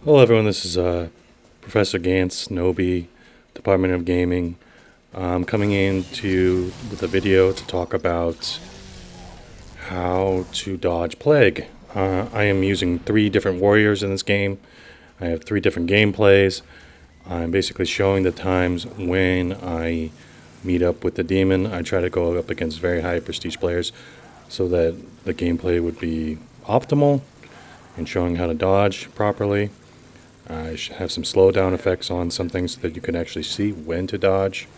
Hello, everyone. This is Professor Gantz, Nobi, Department of Gaming. I'm coming in with a video to talk about how to dodge Plague. I am using 3 different warriors in this game. I have 3 different gameplays. I'm basically showing the times when I meet up with the demon. I try to go up against very high prestige players so that the gameplay would be optimal and showing how to dodge properly. I have some slowdown effects on some things so that you can actually see when to dodge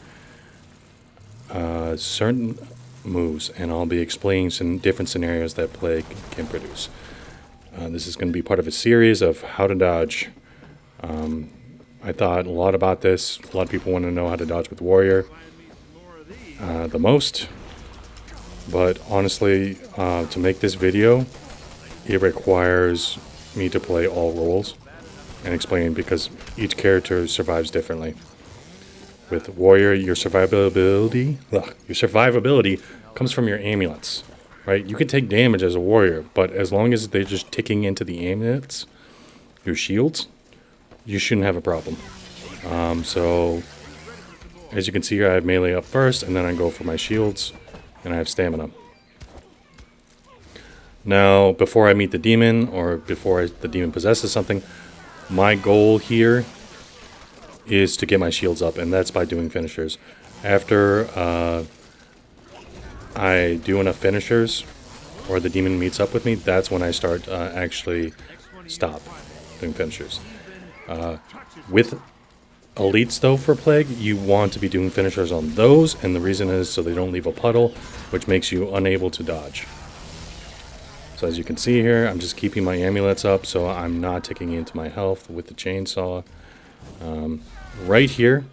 certain moves, and I'll be explaining some different scenarios that Plague can produce. This is going to be part of a series of how to dodge. I thought a lot about this. A lot of people want to know how to dodge with Warrior the most, but honestly, to make this video, it requires me to play all roles and explain, because each character survives differently. With Warrior, your survivability comes from your amulets, right? You can take damage as a Warrior, but as long as they're just ticking into the amulets, your shields, you shouldn't have a problem. So, as you can see here, I have melee up first, and then I go for my shields, and I have stamina. Now, before I meet the demon, or before the demon possesses something, my goal here is to get my shields up, and that's by doing finishers. After I do enough finishers, or the demon meets up with me, that's when I start actually stop doing finishers. With elites, though, for Plague, you want to be doing finishers on those, and the reason is so they don't leave a puddle, which makes you unable to dodge. So as you can see here, I'm just keeping my amulets up so I'm not taking into my health with the chainsaw. Right here,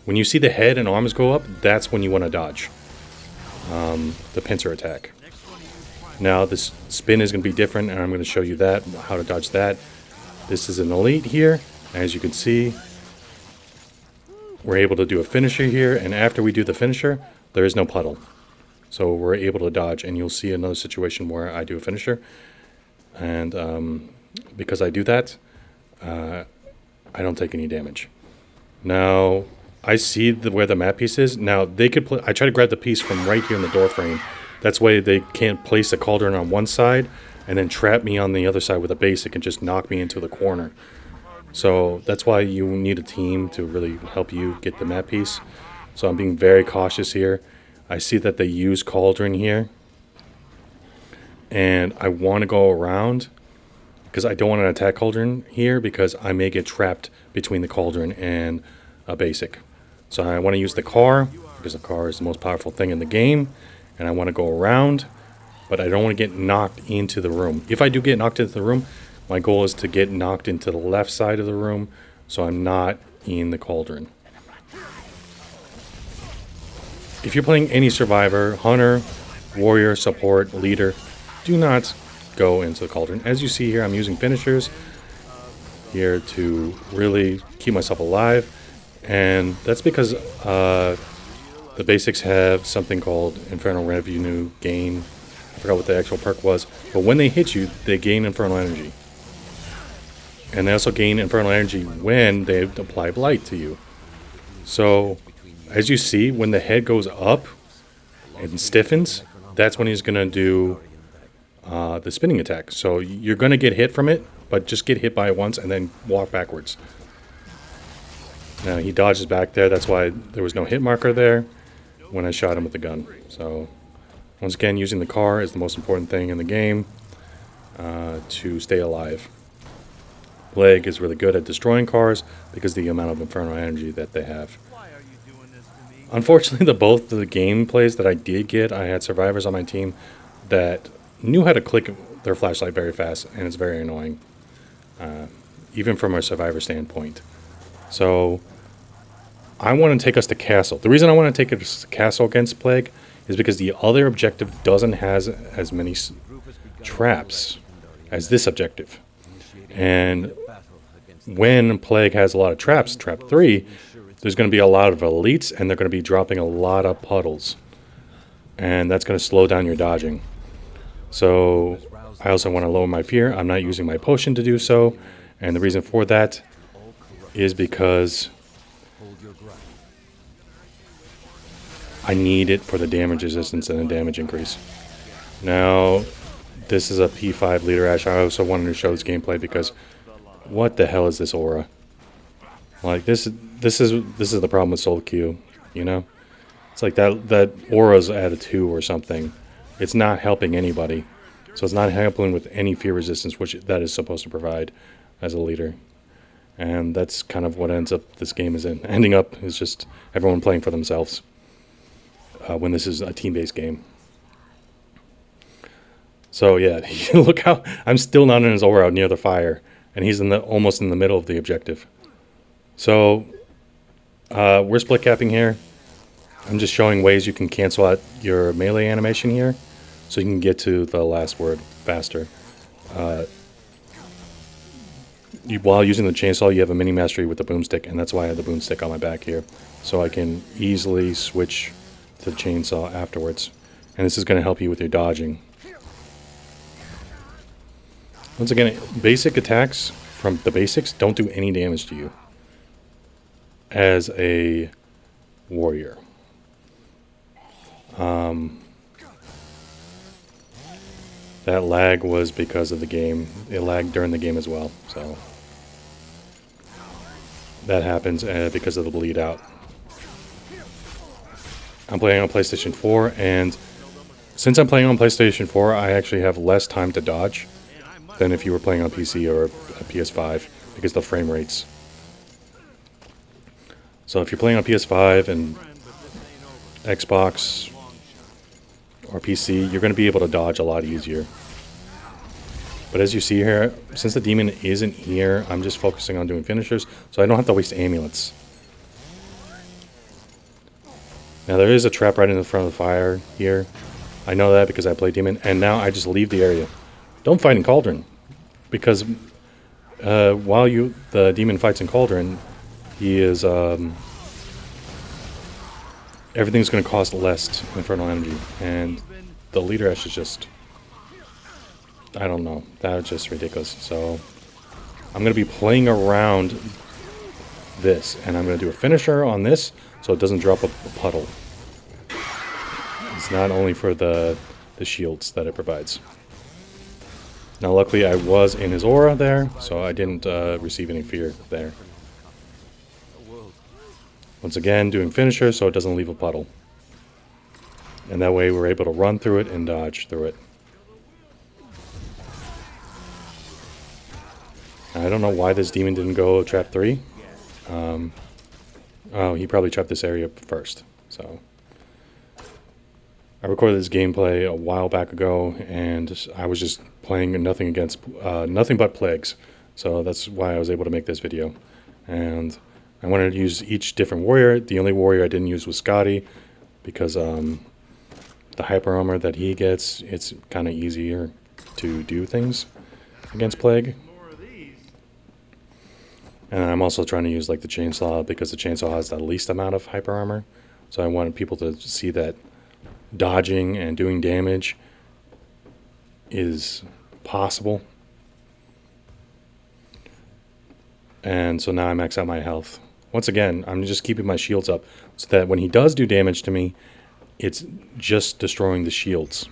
when you see the head and arms go up, that's when you want to dodge the pincer attack. Now this spin is going to be different, and I'm going to show you that, how to dodge that. This is an elite here. As you can see, we're able to do a finisher here, and after we do the finisher, there is no puddle. So we're able to dodge, and you'll see another situation where I do a finisher. And because I do that, I don't take any damage. Now, I see where the map piece is. Now, they could I try to grab the piece from right here in the door frame. That's why they can't place a cauldron on one side and then trap me on the other side with a basic and just knock me into the corner. So that's why you need a team to really help you get the map piece. So I'm being very cautious here. I see that they use cauldron here, and I want to go around because I don't want to attack cauldron here because I may get trapped between the cauldron and a basic. So I want to use the car because the car is the most powerful thing in the game, and I want to go around, but I don't want to get knocked into the room. If I do get knocked into the room, my goal is to get knocked into the left side of the room so I'm not in the cauldron. If you're playing any survivor, hunter, warrior, support, leader, do not go into the cauldron. As you see here, I'm using finishers here to really keep myself alive, and that's because the basics have something called Infernal Revenue Gain. I forgot what the actual perk was, but when they hit you, they gain Infernal Energy. And they also gain Infernal Energy when they apply Blight to you. So, as you see, when the head goes up and stiffens, that's when he's going to do the spinning attack. So you're going to get hit from it, but just get hit by it once and then walk backwards. Now he dodges back there. That's why there was no hit marker there when I shot him with the gun. So once again, using the car is the most important thing in the game to stay alive. Plague is really good at destroying cars because of the amount of infernal energy that they have. Unfortunately, both of the gameplays that I did get, I had survivors on my team that knew how to click their flashlight very fast, and it's very annoying, even from a survivor standpoint. So, I want to take us to castle. The reason I want to take us to castle against Plague is because the other objective doesn't have as many traps as this objective. And when Plague has a lot of traps, trap 3, there's going to be a lot of elites, and they're going to be dropping a lot of puddles. And that's going to slow down your dodging. So I also want to lower my fear. I'm not using my potion to do so. And the reason for that is because I need it for the damage resistance and the damage increase. Now, this is a P5 Leader Ash. I also wanted to show this gameplay because what the hell is this aura? Like this is the problem with Soul Q, you know? It's like that aura's at a 2 or something. It's not helping anybody. So it's not helping with any fear resistance, which that is supposed to provide as a leader. And that's kind of what ends up this game is in. Ending up is just everyone playing for themselves when this is a team-based game. So yeah, look how I'm still not in his aura near the fire, and he's almost in the middle of the objective. So we're split capping here. I'm just showing ways you can cancel out your melee animation here, so you can get to the last word faster. While using the chainsaw, you have a mini mastery with the boomstick, and that's why I have the boomstick on my back here, so I can easily switch to the chainsaw afterwards. And this is going to help you with your dodging. Once again, basic attacks from the basics don't do any damage to you as a warrior. That lag was because of the game. It lagged during the game as well, so that happens because of the bleed out. I'm playing on PlayStation 4, and since I'm playing on PlayStation 4, I actually have less time to dodge than if you were playing on PC or a PS5 because of the frame rates. So if you're playing on PS5 and Xbox or PC, you're going to be able to dodge a lot easier. But as you see here, since the demon isn't here, I'm just focusing on doing finishers, so I don't have to waste amulets. Now there is a trap right in the front of the fire here. I know that because I play demon, and now I just leave the area. Don't fight in Cauldron, because while the demon fights in Cauldron, he is everything's going to cost less infernal energy, and the Leader Ash is just, I don't know, that's just ridiculous. So I'm going to be playing around this, and I'm going to do a finisher on this so it doesn't drop a puddle. It's not only for the shields that it provides. Now luckily I was in his aura there, so I didn't receive any fear there. Once again, doing finisher so it doesn't leave a puddle. And that way we're able to run through it and dodge through it. I don't know why this demon didn't go trap 3. Oh, he probably trapped this area first. So I recorded this gameplay a while back ago, and I was just playing nothing but plagues. So that's why I was able to make this video. And I wanted to use each different warrior. The only warrior I didn't use was Scotty, because the hyper armor that he gets, it's kind of easier to do things against plague. And I'm also trying to use like the chainsaw, because the chainsaw has the least amount of hyper armor. So I wanted people to see that dodging and doing damage is possible. And so now I max out my health. Once again, I'm just keeping my shields up so that when he does do damage to me, it's just destroying the shields.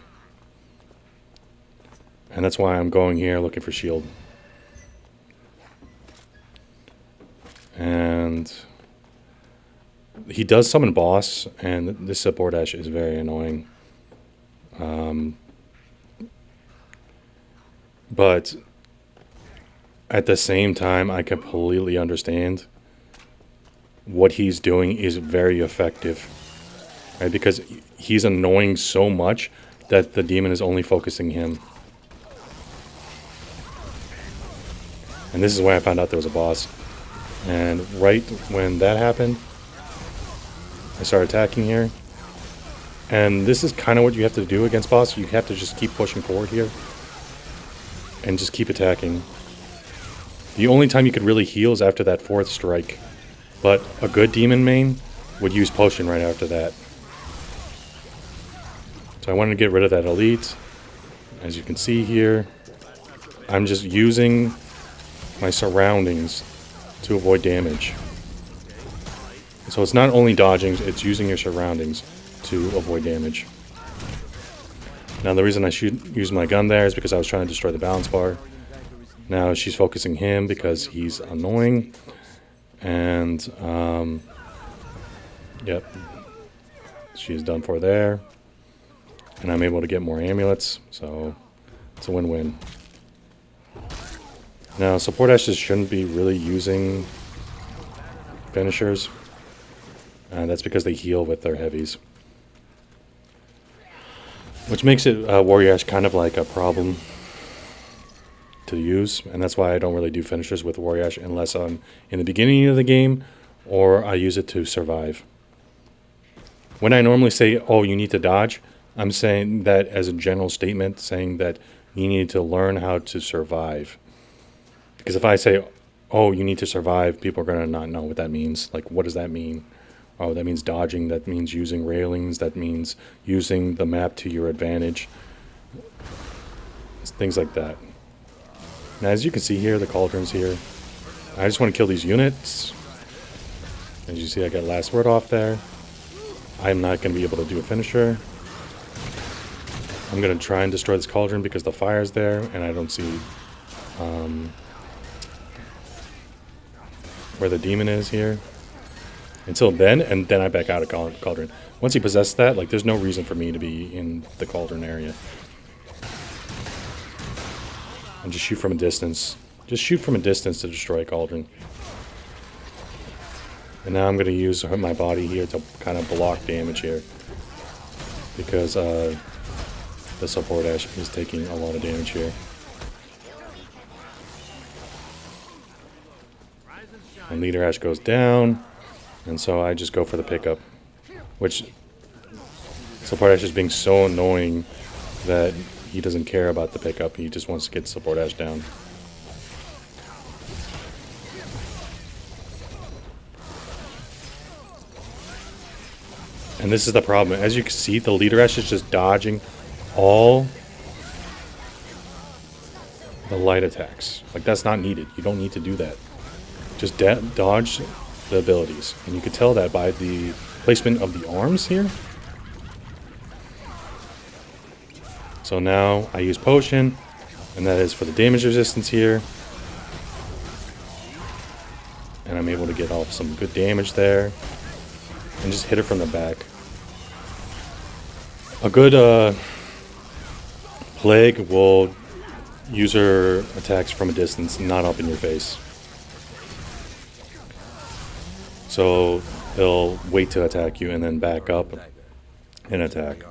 And that's why I'm going here looking for shield. And he does summon boss, and this support Ash is very annoying. But at the same time, I completely understand what he's doing is very effective, right? Because he's annoying so much that the demon is only focusing him. And this is why I found out there was a boss. And right when that happened, I started attacking here. And this is kind of what you have to do against boss. You have to just keep pushing forward here and just keep attacking. The only time you could really heal is after that 4th strike. But a good demon main would use potion right after that. So I wanted to get rid of that elite. As you can see here, I'm just using my surroundings to avoid damage. So it's not only dodging, it's using your surroundings to avoid damage. Now the reason I use my gun there is because I was trying to destroy the balance bar. Now she's focusing him because he's annoying. And, yep. She's done for there. And I'm able to get more amulets, so it's a win-win. Now, support Ashes shouldn't be really using finishers. That's because they heal with their heavies. Which makes it Warrior Ash kind of like a problem to use. And that's why I don't really do finishers with Warrior Ash unless I'm in the beginning of the game or I use it to survive. When I normally say, oh, you need to dodge, I'm saying that as a general statement, saying that you need to learn how to survive. Because if I say, oh, you need to survive, people are going to not know what that means. Like, what does that mean? Oh, that means dodging, that means using railings, that means using the map to your advantage. Things like that. Now, as you can see here, the cauldron's here. I just want to kill these units. As you see, I got last word off there. I'm not going to be able to do a finisher. I'm going to try and destroy this cauldron because the fire's there, and I don't see where the demon is here. Until then, and then I back out of cauldron. Once he possesses that, like, there's no reason for me to be in the cauldron area. And just shoot from a distance. Just shoot from a distance to destroy a cauldron. And now I'm going to use my body here to kind of block damage here. Because the support Ash is taking a lot of damage here. And Leader Ash goes down. And so I just go for the pickup. Which support Ash is being so annoying that he doesn't care about the pickup. He just wants to get support Ash down. And this is the problem. As you can see, the Leader Ash is just dodging all the light attacks. Like, that's not needed. You don't need to do that. Just dodge the abilities. And you can tell that by the placement of the arms here. So now I use potion, and that is for the damage resistance here. And I'm able to get off some good damage there. And just hit her from the back. A good Plague will use her attacks from a distance, not up in your face. So they'll wait to attack you and then back up and attack.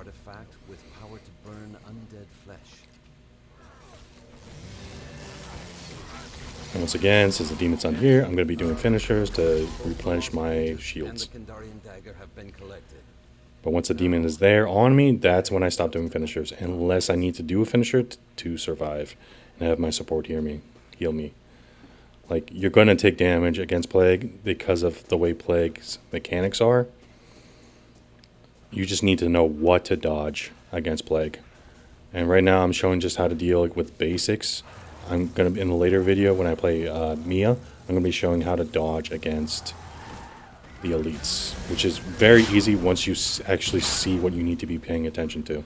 And once again, since the demon's on here, I'm going to be doing finishers to replenish my shields. But once the demon is there on me, that's when I stop doing finishers. Unless I need to do a finisher to survive and have my support heal me. Like, you're going to take damage against Plague because of the way Plague's mechanics are. You just need to know what to dodge against Plague. And right now I'm showing just how to deal with basics. I'm going to, in a later video when I play Mia, I'm going to be showing how to dodge against the elites, which is very easy once you actually see what you need to be paying attention to.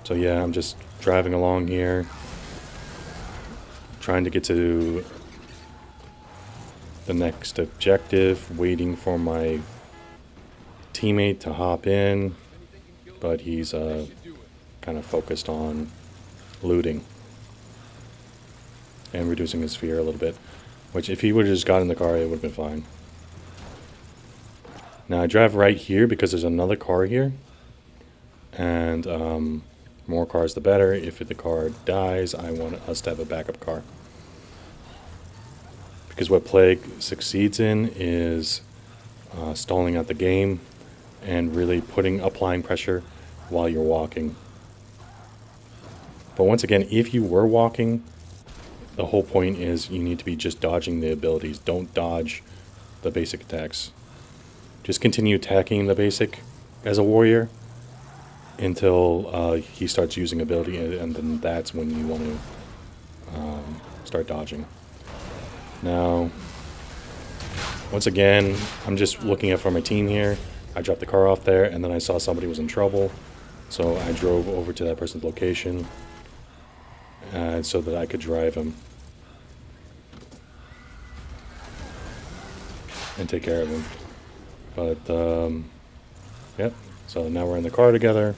So yeah, I'm just driving along here, trying to get to the next objective, waiting for my teammate to hop in, but he's kind of focused on looting and reducing his fear a little bit, which if he would have just got in the car, it would have been fine. Now I drive right here because there's another car here, and more cars the better. If the car dies, I want us to have a backup car. Because what Plague succeeds in is stalling out the game and really applying pressure while you're walking. But once again, if you were walking, the whole point is you need to be just dodging the abilities. Don't dodge the basic attacks. Just continue attacking the basic as a warrior, until he starts using ability, and then that's when you want to start dodging. Now, once again, I'm just looking out for my team here. I dropped the car off there, and then I saw somebody was in trouble, so I drove over to that person's location so that I could drive him and take care of him. But, yep, so now we're in the car together,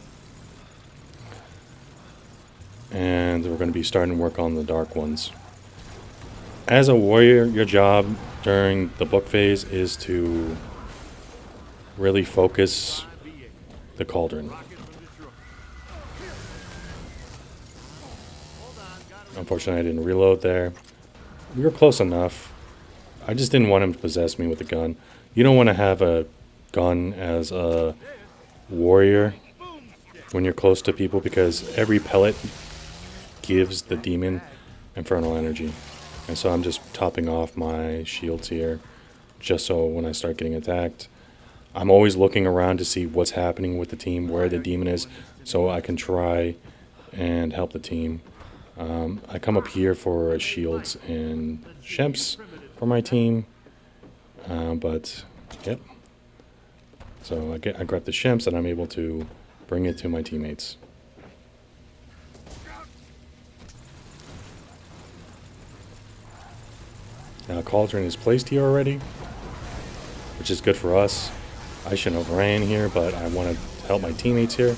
and we're going to be starting to work on the dark ones. As a warrior, your job during the book phase is to really focus the cauldron. Unfortunately, I didn't reload there. We were close enough. I just didn't want him to possess me with a gun. You don't want to have a gun as a warrior when you're close to people, because every pellet gives the demon infernal energy. And so I'm just topping off my shields here, just so when I start getting attacked, I'm always looking around to see what's happening with the team, where the demon is, so I can try and help the team. I come up here for shields and shemps for my team, but yep. So I grab the shemps and I'm able to bring it to my teammates. Now cauldron is placed here already, which is good for us. I shouldn't have ran here, but I want to help my teammates here.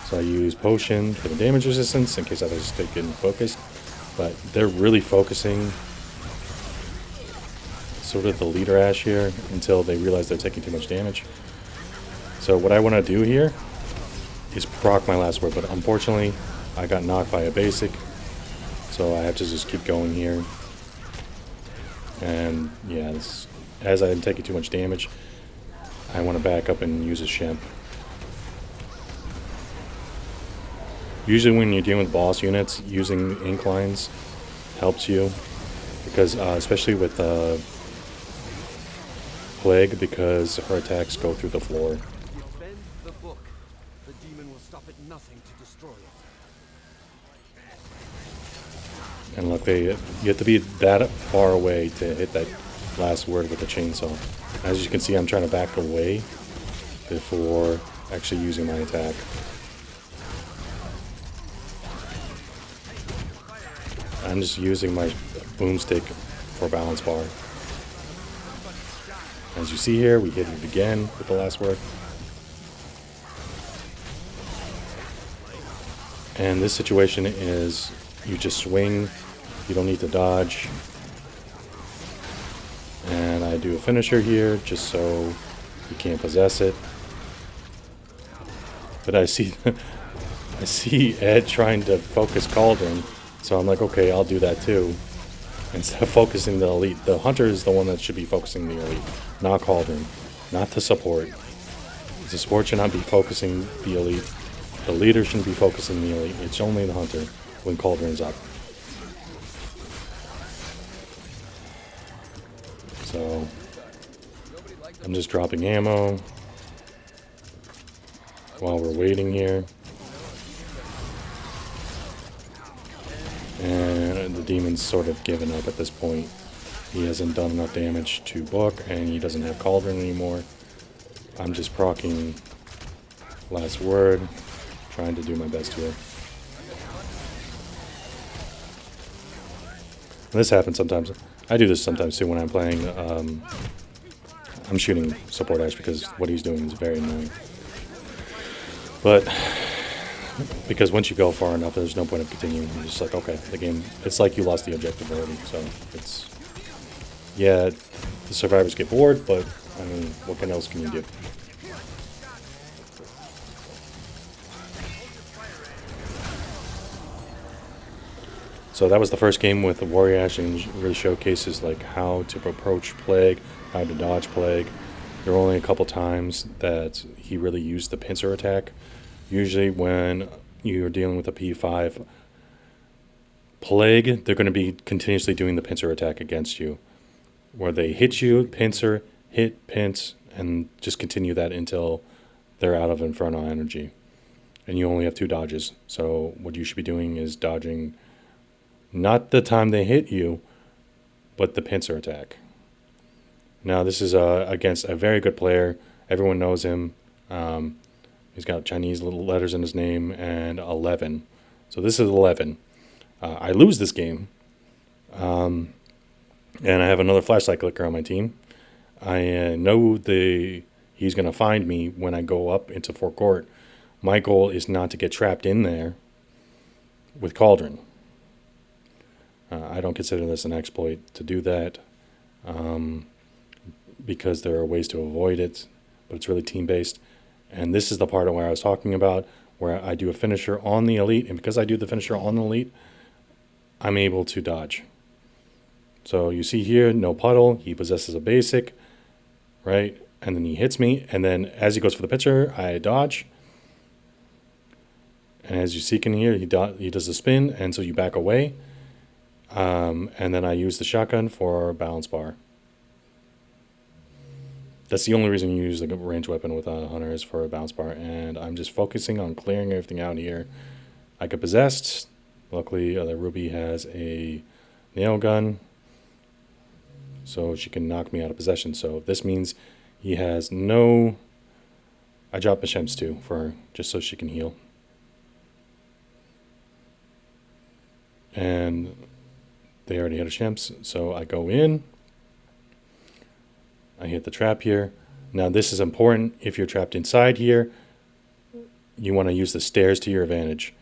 So I use potion for the damage resistance in case I just keep getting focused. But they're really focusing sort of the leader Ash here until they realize they're taking too much damage. So what I want to do here is proc my last word, but unfortunately I got knocked by a basic, so I have to just keep going here. And yeah, as I'm taking too much damage, I want to back up and use a shemp. Usually when you're dealing with boss units, using inclines helps you, because especially with Plague, because her attacks go through the floor. Defend the book. The demon will stop at nothing to destroy it. And look, you have to be that far away to hit that last word with the chainsaw. As you can see, I'm trying to back away before actually using my attack. I'm just using my boomstick for balance bar. As you see here, we hit it again with the last word. And this situation is you just swing, you don't need to dodge. And I do a finisher here just so you can't possess it. But I see I see Ed trying to focus Cauldron, so I'm like, okay, I'll do that too. Instead of focusing the elite, the hunter is the one that should be focusing the elite, not Cauldron, not the support. The support should not be focusing the elite. The leader shouldn't be focusing the elite. It's only the hunter when Cauldron's up. So I'm just dropping ammo while we're waiting here. And the demon's sort of given up at this point. He hasn't done enough damage to book, and he doesn't have Cauldron anymore. I'm just proccing last word, trying to do my best here. And this happens sometimes. I do this sometimes too when I'm playing. I'm shooting support Ash because what he's doing is very annoying. But because once you go far enough, there's no point of continuing. You're just like, okay, the game, it's like you lost the objective already. So it's, yeah, the survivors get bored, but I mean, what else can you do? So that was the first game with the Warrior Ash, and really showcases like how to approach Plague, how to dodge Plague. There were only a couple times that he really used the pincer attack. Usually when you're dealing with a P5 Plague, they're going to be continuously doing the pincer attack against you, where they hit you, pincer, hit, pinch, and just continue that until they're out of Inferno energy. And you only have 2 dodges. So what you should be doing is dodging not the time they hit you, but the pincer attack. Now this is against a very good player. Everyone knows him. He's got Chinese little letters in his name and 11. So this is 11. I lose this game. And I have another flashlight clicker on my team. I know he's going to find me when I go up into forecourt. My goal is not to get trapped in there with Cauldron. I don't consider this an exploit to do that, because there are ways to avoid it, but it's really team-based. And this is the part where I was talking about, where I do a finisher on the elite, and because I do the finisher on the elite, I'm able to dodge. So you see here, no puddle, he possesses a basic, right? And then he hits me, and then as he goes for the pitcher, I dodge. And as you see in here, he does a spin, and so you back away. And then I use the shotgun for balance bar. That's the only reason you use a ranged weapon with a hunter, is for a balance bar. And I'm just focusing on clearing everything out here. I get possessed. Luckily, the Ruby has a nail gun, so she can knock me out of possession. So this means he has no... I drop Mashems too, just so she can heal. And they already had a Shems, so I go in. I hit the trap here. Now this is important. If you're trapped inside here, you want to use the stairs to your advantage.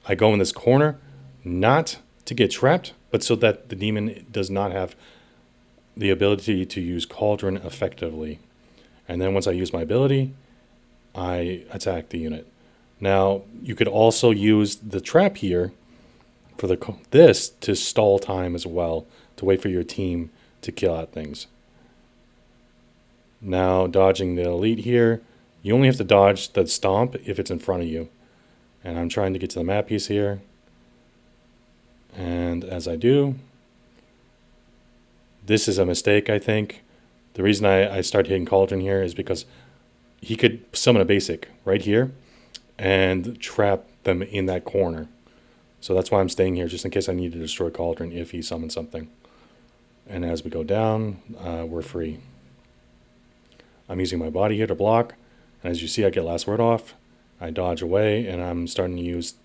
I go in this corner, not to get trapped, but so that the demon does not have the ability to use Cauldron effectively. And then once I use my ability, I attack the unit. Now, you could also use the trap here for this to stall time as well, to wait for your team to kill out things. Now, dodging the elite here, you only have to dodge the stomp if it's in front of you. And I'm trying to get to the map piece here. And as I do, this is a mistake, I think. The reason I start hitting Cauldron here is because he could summon a basic right here and trap them in that corner. So that's why I'm staying here, just in case I need to destroy Cauldron if he summons something. And as we go down, we're free. I'm using my body here to block. And as you see, I get last word off. I dodge away, and I'm starting to use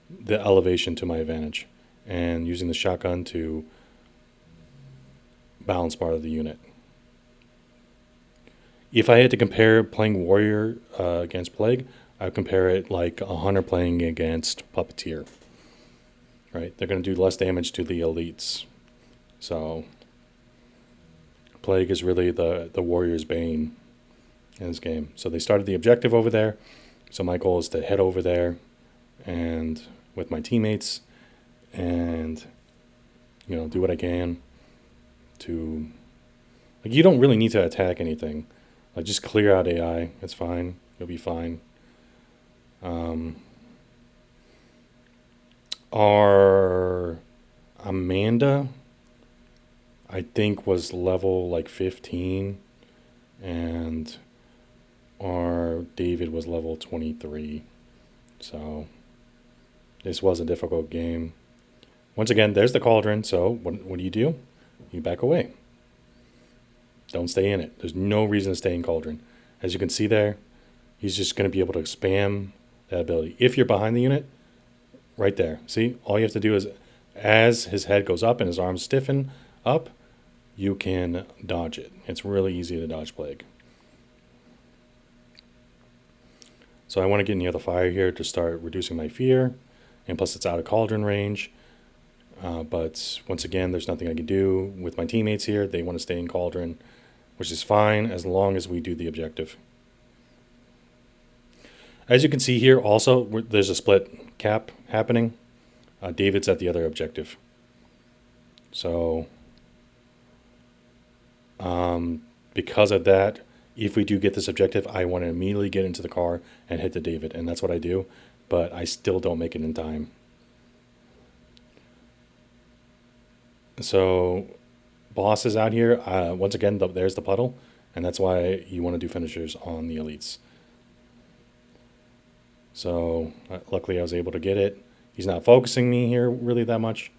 the elevation to my advantage. And using the shotgun to balance part of the unit. If I had to compare playing Warrior against Plague, I would compare it like a hunter playing against Puppeteer. Right? They're going to do less damage to the elites. So Plague is really the Warrior's bane in this game. So they started the objective over there. So my goal is to head over there and with my teammates and do what I can to, like, you don't really need to attack anything. Like, just clear out AI. It's fine. You'll be fine. Our Amanda, I think, was level like 15, and our David was level 23. So this was a difficult game. Once again, there's the Cauldron. So what do? You back away. Don't stay in it. There's no reason to stay in Cauldron. As you can see there, he's just going to be able to spam that ability. If you're behind the unit, right there. See, all you have to do is, as his head goes up and his arms stiffen up, you can dodge it. It's really easy to dodge Plague. So I want to get near the fire here to start reducing my fear. And plus it's out of Cauldron range. But once again, there's nothing I can do with my teammates here. They want to stay in Cauldron, which is fine as long as we do the objective. As you can see here, also, there's a split cap happening. David's at the other objective. So, because of that, if we do get this objective, I want to immediately get into the car and head to David. And that's what I do. But I still don't make it in time. So, boss is out here. Once again, there's the puddle. And that's why you want to do finishers on the elites. So luckily I was able to get it. He's not focusing me here really that much.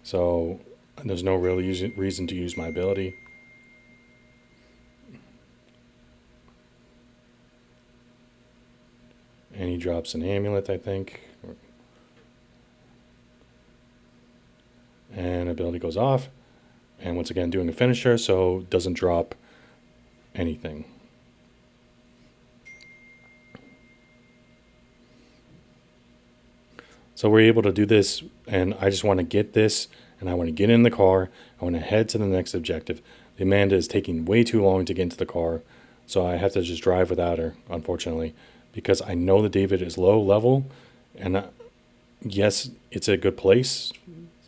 So there's no real reason to use my ability. And he drops an amulet, I think. And ability goes off. And once again, doing a finisher, so doesn't drop anything. So we're able to do this, and I just want to get this, and I want to get in the car. I want to head to the next objective. The Amanda is taking way too long to get into the car, so I have to just drive without her, unfortunately, because I know that David is low level, and yes, it's a good place,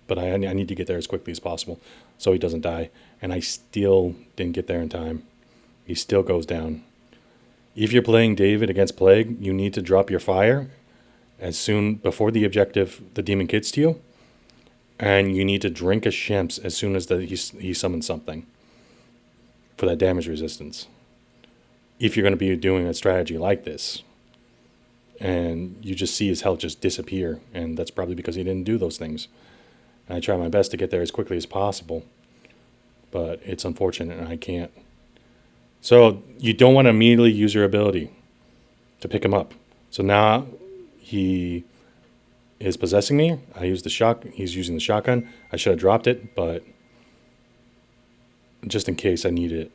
but I need to get there as quickly as possible so he doesn't die. And I still didn't get there in time. He still goes down. If you're playing David against Plague, you need to drop your fire as soon before the objective the demon gets to you, and you need to drink a Shemps as soon as he summons something for that damage resistance. If you're going to be doing a strategy like this, and you just see his health just disappear, and that's probably because he didn't do those things. And I try my best to get there as quickly as possible, but it's unfortunate and I can't. So you don't want to immediately use your ability to pick him up. So now he is possessing me. I use he's using the shotgun. I should have dropped it, but just in case I need it,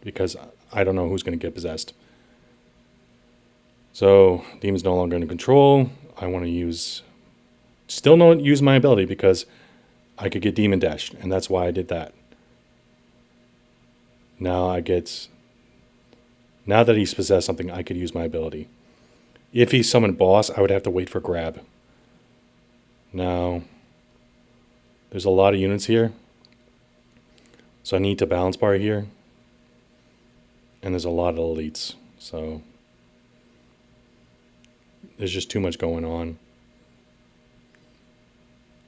because I don't know who's going to get possessed. So demon's no longer in control. I want to still not use my ability because I could get demon dashed, and that's why I did that. Now that he's possessed something, I could use my ability. If he summoned boss, I would have to wait for grab. Now, there's a lot of units here, so I need to balance bar here. And there's a lot of elites, so there's just too much going on.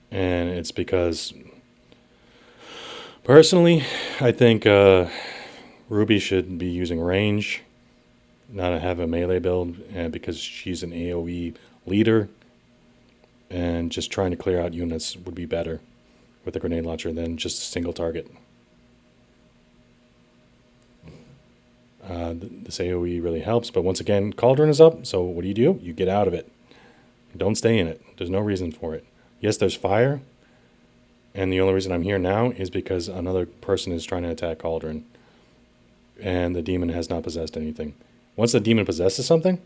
And it's because, personally, I think Ruby should be using range, not have a melee build, because she's an AoE leader, and just trying to clear out units would be better with a grenade launcher than just a single target. This AoE really helps, but once again, Cauldron is up, so what do? You get out of it. Don't stay in it. There's no reason for it. Yes, there's fire, and the only reason I'm here now is because another person is trying to attack Cauldron, and the demon has not possessed anything. Once the demon possesses something,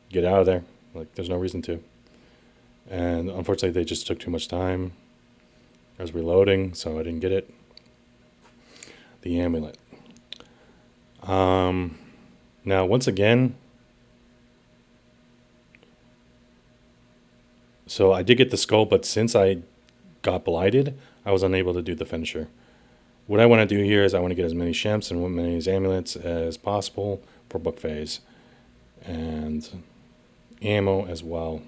get out of there. Like, there's no reason to. And unfortunately, they just took too much time. I was reloading, so I didn't get it. The amulet. Now, once again, so I did get the skull, but since I got blighted, I was unable to do the finisher. What I want to do here is I want to get as many Shemps and as many amulets as possible for book phase, and ammo as well.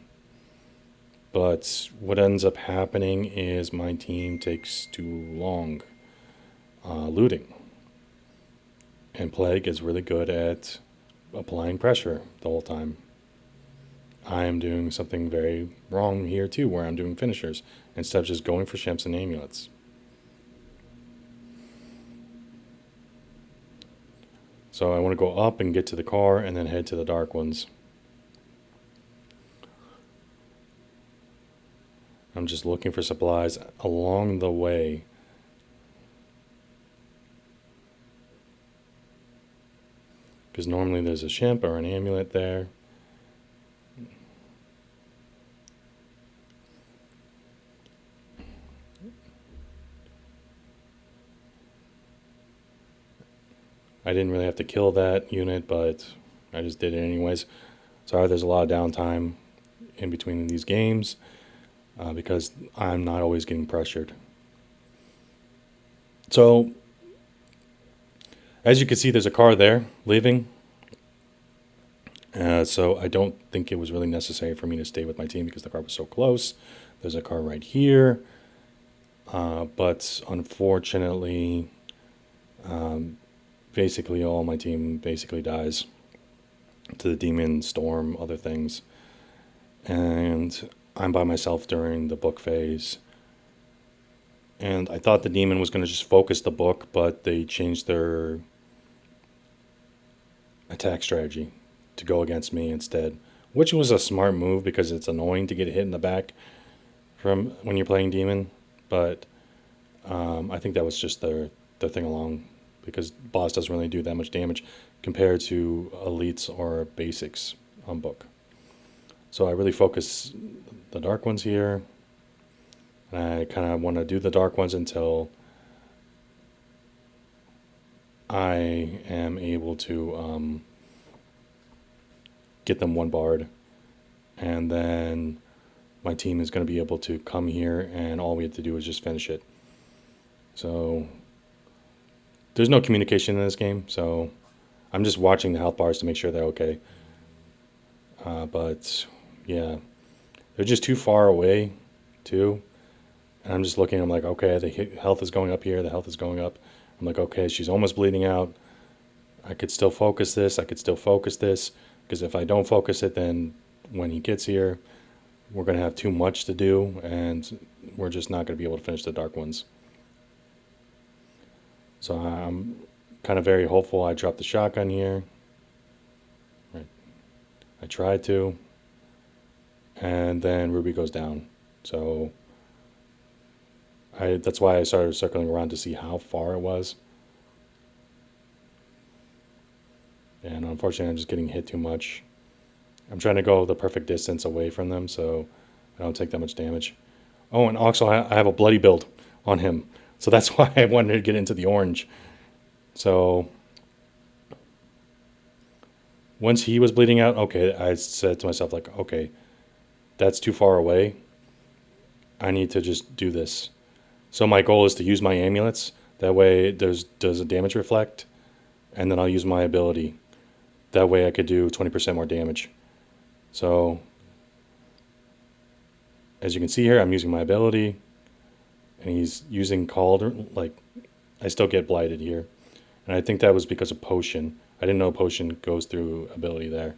But what ends up happening is my team takes too long looting. And Plague is really good at applying pressure the whole time. I am doing something very wrong here too, where I'm doing finishers instead of just going for Shemps and amulets. So I want to go up and get to the car and then head to the dark ones. I'm just looking for supplies along the way. Because normally there's a Shemp or an amulet there. I didn't really have to kill that unit, but I just did it anyways. Sorry, there's a lot of downtime in between these games because I'm not always getting pressured. So, as you can see, there's a car there leaving. So I don't think it was really necessary for me to stay with my team because the car was so close. There's a car right here. But unfortunately, basically all my team basically dies to the demon, storm, other things. And I'm by myself during the book phase. And I thought the demon was going to just focus the book, but they changed their attack strategy to go against me instead, which was a smart move because it's annoying to get hit in the back from when you're playing demon. But I think that was just their thing along, because boss doesn't really do that much damage compared to elites or basics on book. So I really focus the dark ones here. And I kind of want to do the dark ones until I am able to get them one barred. And then my team is going to be able to come here, and all we have to do is just finish it. So there's no communication in this game, so I'm just watching the health bars to make sure they're okay. But yeah, they're just too far away too. And I'm just looking, I'm like, okay, the health is going up here, the health is going up. I'm like, okay, she's almost bleeding out. I could still focus this, because if I don't focus it, then when he gets here, we're going to have too much to do, and we're just not going to be able to finish the dark ones. So I'm kind of very hopeful. I dropped the shotgun here. Right. I tried to. And then Ruby goes down. So that's why I started circling around to see how far it was. And unfortunately, I'm just getting hit too much. I'm trying to go the perfect distance away from them so I don't take that much damage. Oh, and also I have a bloody build on him. So that's why I wanted to get into the orange. So once he was bleeding out, okay, I said to myself, like, okay, that's too far away. I need to just do this. So my goal is to use my amulets. That way does a damage reflect, and then I'll use my ability. That way I could do 20% more damage. So as you can see here, I'm using my ability, and he's using Cauldron. Like, I still get blighted here. And I think that was because of potion. I didn't know potion goes through ability there.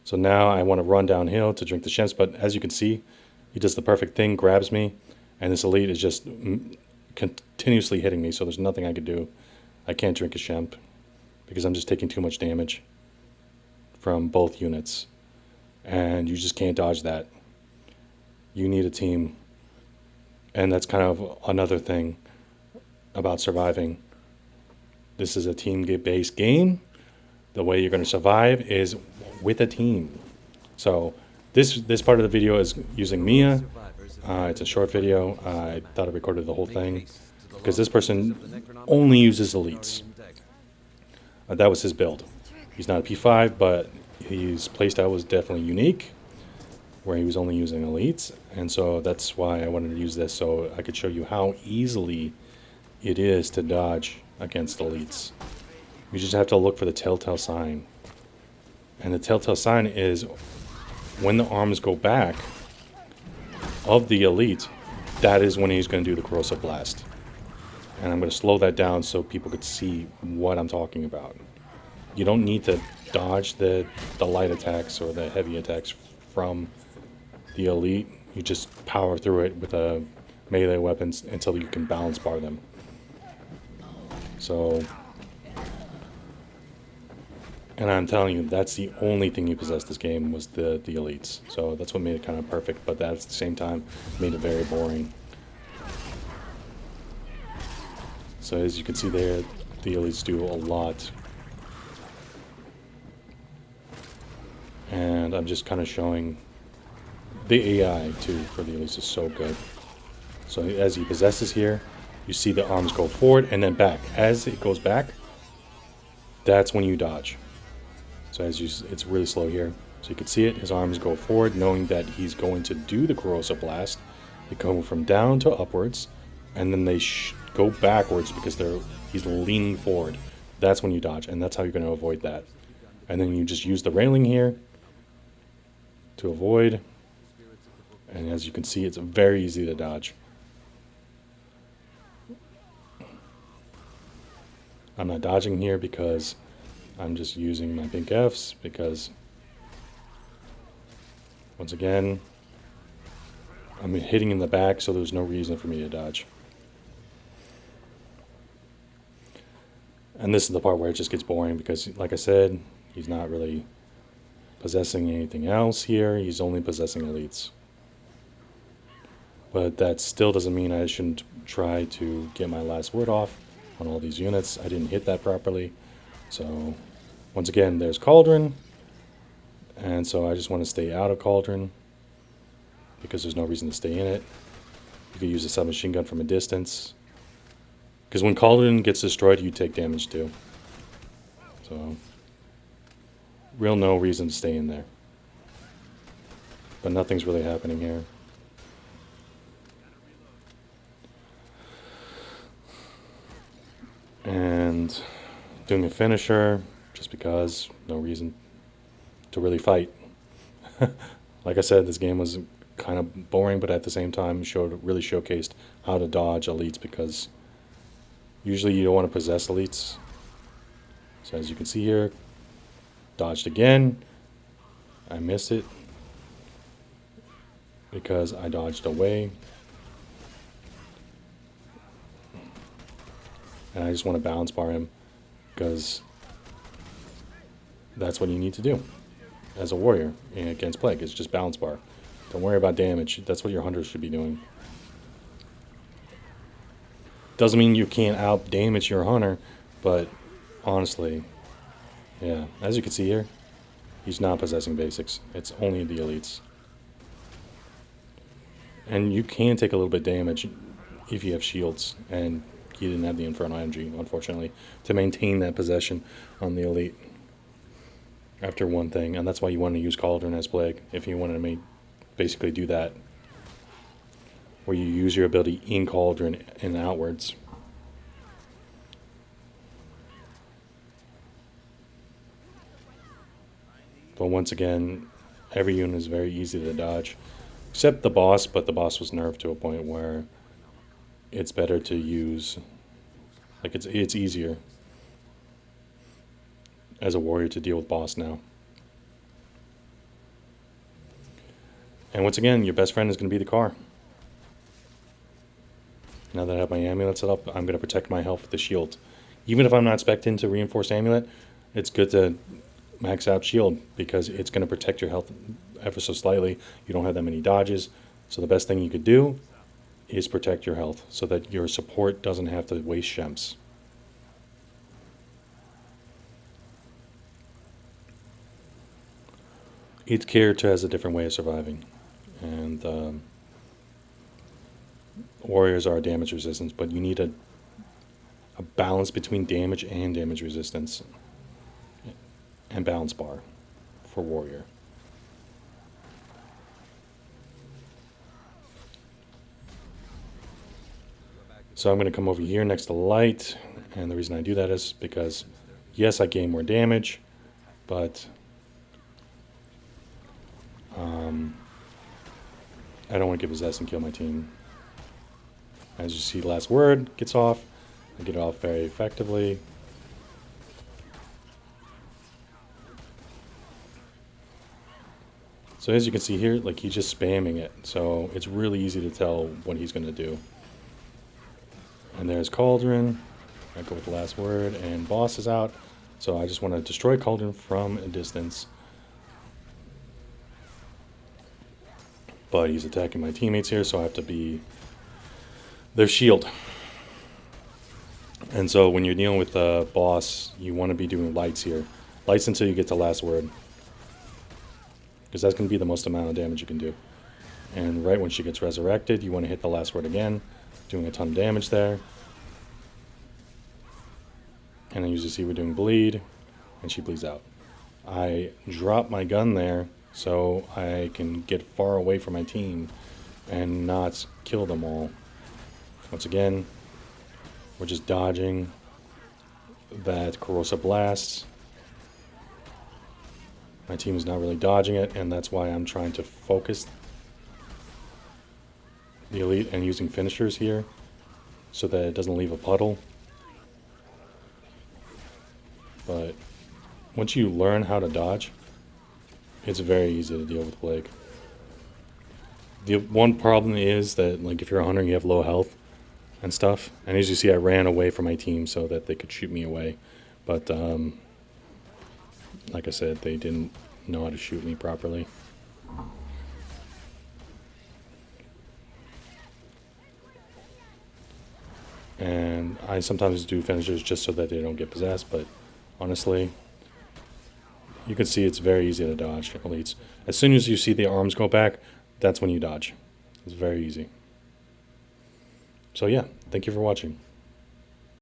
So now I want to run downhill to drink the Shemps, but as you can see, he does the perfect thing, grabs me, and this elite is just continuously hitting me, so there's nothing I could do. I can't drink a Shemp because I'm just taking too much damage from both units. And you just can't dodge that. You need a team. And that's kind of another thing about surviving. This is a team-based game. The way you're going to survive is with a team. So this part of the video is using Mia. It's a short video. I thought I recorded the whole thing because this person only uses elites. That was his build. He's not a P5, but his playstyle was definitely unique, where he was only using elites. And so that's why I wanted to use this, so I could show you how easily it is to dodge against elites. You just have to look for the telltale sign. And the telltale sign is when the arms go back of the elite, that is when he's going to do the corrosive blast. And I'm going to slow that down so people could see what I'm talking about. You don't need to dodge the light attacks or the heavy attacks from the elite. You just power through it with a melee weapons until you can balance bar them. So, and I'm telling you, that's the only thing you possess this game was the elites. So that's what made it kind of perfect, but that at the same time made it very boring. So as you can see there, the elites do a lot. And I'm just kind of showing the AI too for the elites is so good. So as he possesses here, you see the arms go forward and then back. As it goes back, that's when you dodge. So it's really slow here. So you can see it, his arms go forward, knowing that he's going to do the corrosive blast. They go from down to upwards, and then they go backwards because he's leaning forward. That's when you dodge, and that's how you're going to avoid that. And then you just use the railing here to avoid. And as you can see, it's very easy to dodge. I'm not dodging here because I'm just using my pink Fs because, once again, I'm hitting in the back, so there's no reason for me to dodge. And this is the part where it just gets boring because, like I said, he's not really possessing anything else here. He's only possessing elites. But that still doesn't mean I shouldn't try to get my last word off on all these units. I didn't hit that properly. So, once again, there's Cauldron. And so I just want to stay out of Cauldron because there's no reason to stay in it. You could use a submachine gun from a distance. Because when Cauldron gets destroyed, you take damage too. So, real no reason to stay in there. But nothing's really happening here. And doing a finisher, just because, no reason to really fight. Like I said, this game was kind of boring, but at the same time really showcased how to dodge elites, because usually you don't want to possess elites. So as you can see here, dodged again. I missed it because I dodged away. And I just want to balance bar him because that's what you need to do as a warrior against Plague, is just balance bar. Don't worry about damage. That's what your hunters should be doing. Doesn't mean you can't out damage your hunter, but honestly, yeah, as you can see here, he's not possessing basics. It's only the elites. And you can take a little bit damage if you have shields, and he didn't have the Inferno Energy, unfortunately, to maintain that possession on the elite after one thing. And that's why you want to use Cauldron as Plague, if you wanted to basically do that, where you use your ability in Cauldron and outwards. But once again, every unit is very easy to dodge, except the boss, but the boss was nerfed to a point where it's better to use, like it's easier as a warrior to deal with boss now. And once again, your best friend is going to be the car. Now that I have my amulet set up, I'm going to protect my health with the shield. Even if I'm not spec'd into reinforced amulet, it's good to max out shield because it's going to protect your health ever so slightly. You don't have that many dodges. So the best thing you could do is protect your health so that your support doesn't have to waste shems. Each character has a different way of surviving, and warriors are damage resistance, but you need a balance between damage and damage resistance, and balance bar for warrior. So I'm going to come over here next to light, and the reason I do that is because, yes, I gain more damage, but I don't want to get possessed and kill my team. As you see, last word gets off. I get it off very effectively. So as you can see here, like, he's just spamming it, so it's really easy to tell what he's going to do. And there's Cauldron. I go with the last word, and boss is out. So I just want to destroy Cauldron from a distance. But he's attacking my teammates here, so I have to be their shield. And so when you're dealing with the boss, you want to be doing lights here. Lights until you get to last word, because that's going to be the most amount of damage you can do. And right when she gets resurrected, you want to hit the last word again, doing a ton of damage there. And then you see we're doing bleed, and she bleeds out. I drop my gun there so I can get far away from my team and not kill them all. Once again, we're just dodging that corrosive blast. My team is not really dodging it, and that's why I'm trying to focus the elite and using finishers here so that it doesn't leave a puddle. But once you learn how to dodge, it's very easy to deal with Plague. The one problem is that, like, if you're a hunter, you have low health and stuff. And as you see, I ran away from my team so that they could shoot me away. But, like I said, they didn't know how to shoot me properly. And I sometimes do finishers just so that they don't get possessed, but honestly, you can see it's very easy to dodge elites. As soon as you see the arms go back, that's when you dodge. It's very easy. So yeah, thank you for watching.